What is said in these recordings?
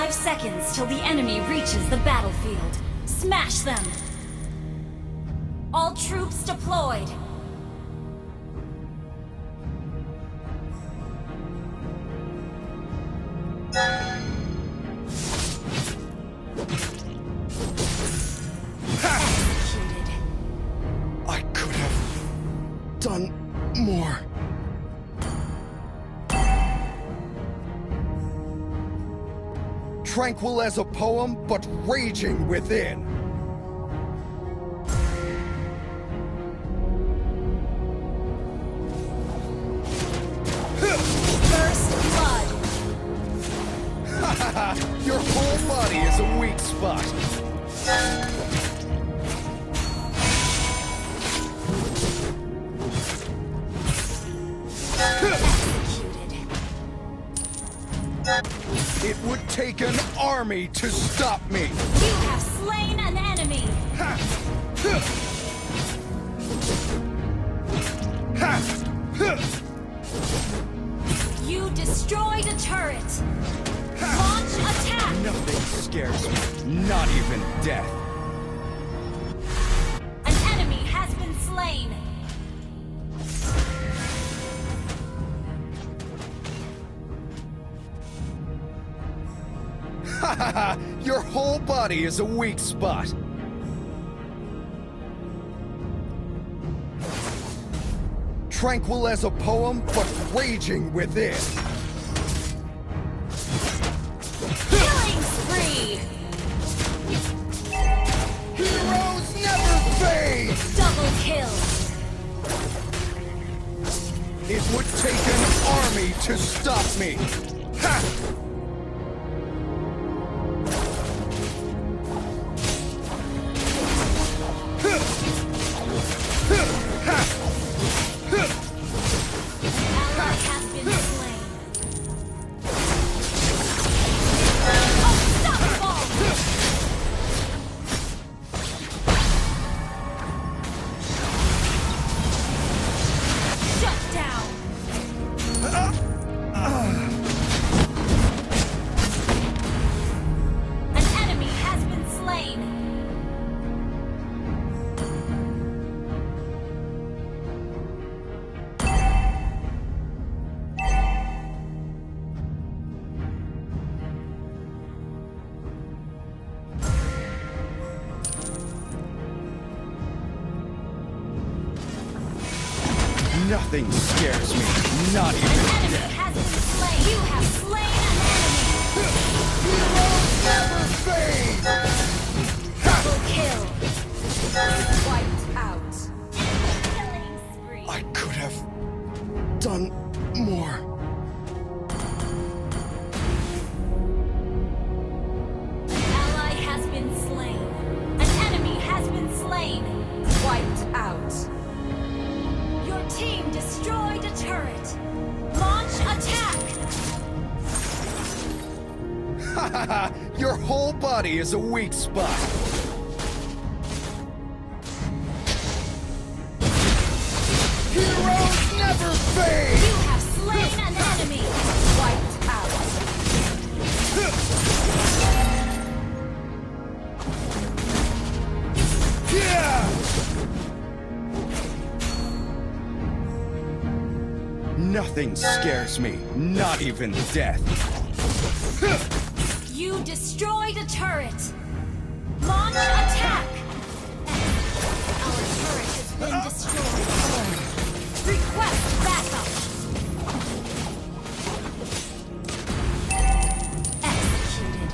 5 seconds till the enemy reaches the battlefield. Smash them! All troops deployed! Executed. I could have done more. Tranquil as a poem, but raging within. First blood! Your whole body is a weak spot. Executed. It would take an army to stop me. You have slain an enemy! Ha! Huh! Ha! Huh! You destroyed a turret! Launch attack! Nothing scares me, not even death. An enemy has been slain! Ha ha ha! Your whole body is a weak spot. Tranquil as a poem, but raging within. Killing spree! Heroes never fade! Double kill! It would take an army to stop me. Ha! Ally has been slain. Unstoppable! Shut down! An enemy has been slain. Nothing scares me, not An even enemy death. has been slain. You have slain an enemy. Heroes never fade! Double kill. Wiped out. Killing spree. I could have done more. An ally has been slain. An enemy has been slain. Wiped out. Your team destroyed a turret. Launch attack. Ha ha ha! Your whole body is a weak spot. Heroes never fade! You have slain an enemy. Wiped out. Yeah! Nothing scares me, not even death. You destroyed a turret. Launch attack. Our turret has been destroyed. Request backup. Executed.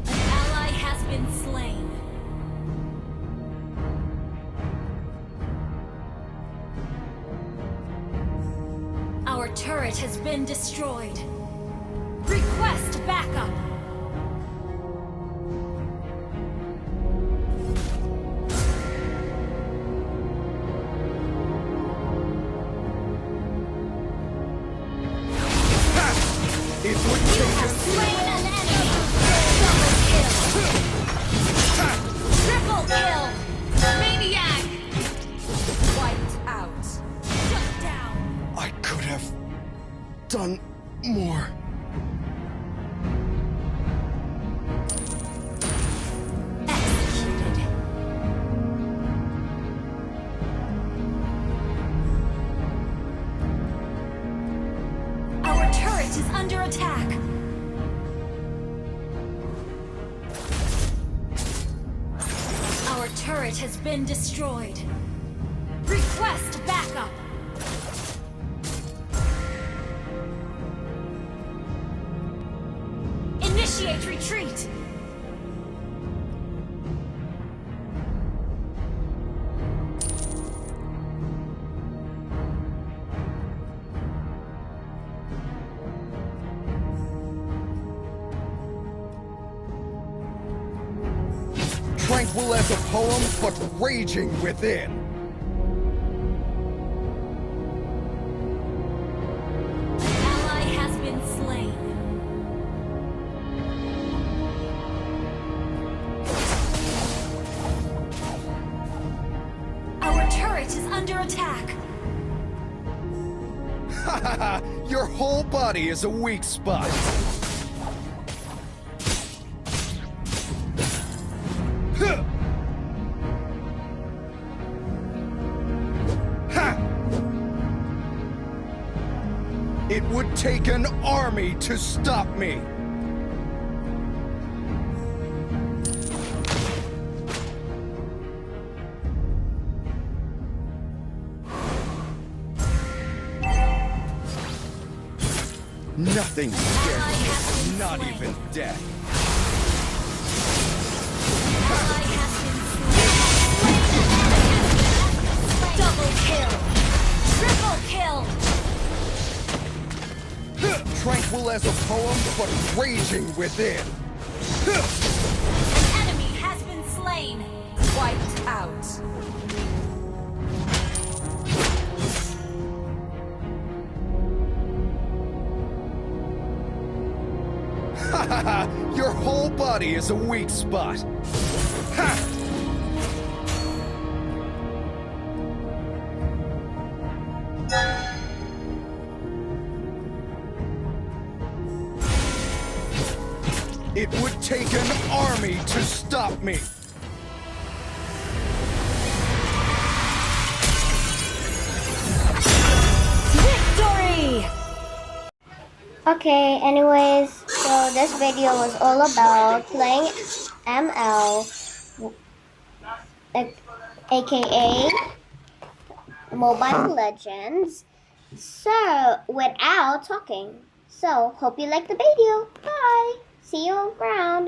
An ally has been slain. Our turret has been destroyed. Request backup. It would You take have slain an enemy. Double kill. Triple kill. Maniac. Wiped out. Shut down. I could have done more. turret has been destroyed. Request backup. Initiate retreat. Tranquil as a poem, but raging within. An ally has been slain. Our turret is under attack. Hahaha, your whole body is a weak spot. Huh. Ha! It would take an army to stop me. Nothing scares me, not even death. Ally has been slain. Double kill. Triple kill. Tranquil as a poem, but raging within. An enemy has been slain. Wiped out. Hahaha, your whole body is a weak spot. Ha! It would take an army to stop me. Victory! Okay, anyways, so this video was all about playing ML, aka Mobile Legends, so without talking. So, hope you like the video. Bye! See you around!